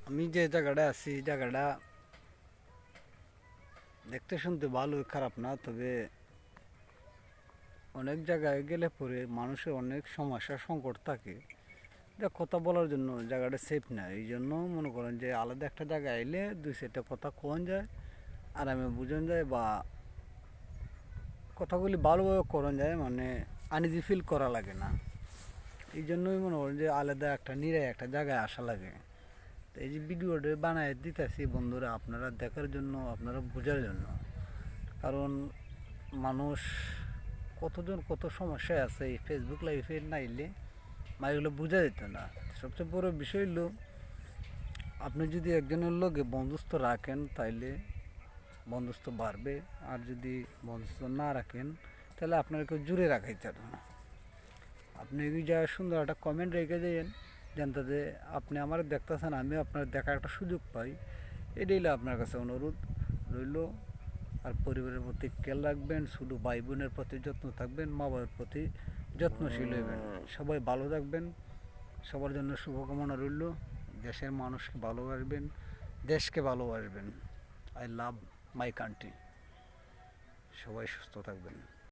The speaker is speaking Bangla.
আমি যে জায়গাটা আছি জায়গাটা দেখতে শুনতে ভালো খারাপ না, তবে অনেক জায়গায় গেলে পরে মানুষের অনেক সমস্যা সংকট থাকে, যা কথা বলার জন্য জায়গাটা সেফ না। এই জন্য মনে করেন যে আলাদা একটা জায়গায় আইলে দুই চারটা কথা কোন যায়, আরামে বুঝন যায় বা কথাগুলি ভালোভাবে করন যায়, মানে আনইজি ফিল করা লাগে না। এই জন্যই মনে করেন যে আলাদা একটা নিরায় একটা জায়গায় আসা লাগে। তো এই যে ভিডিওটা বানায় দিতেছি বন্ধুরা, আপনারা দেখার জন্য, আপনারা বোঝার জন্য। কারণ মানুষ কতজন কত সমস্যায় আছে, এই ফেসবুক লাইভে নাইলে মা এগুলো বোঝা যেত না। সবচেয়ে বড় বিষয় হলো, আপনি যদি একজনের লগে বন্ধুত্ব রাখেন তাইলে বন্ধুত্ব বাড়বে, আর যদি বন্ধুত্ব না রাখেন তাহলে আপনার কেউ জুড়ে রাখাই চাবে না। আপনি যা সুন্দর একটা কমেন্ট রেখে দেন, জানতে যে আপনি আমার দেখতেছেন, আমি আপনার দেখার একটা সুযোগ পাই। এটাই হলো আপনার কাছে অনুরোধ রইল। আর পরিবারের প্রতি খেয়াল রাখবেন, শুধু ভাই বোনের প্রতি যত্ন থাকবেন, মা বাবার প্রতি যত্নশীল হইবেন। সবাই ভালো থাকবেন, সবার জন্য শুভকামনা রইল। দেশের মানুষকে ভালোবাসবেন, দেশকে ভালোবাসবেন। I love my country. সবাই সুস্থ থাকবেন।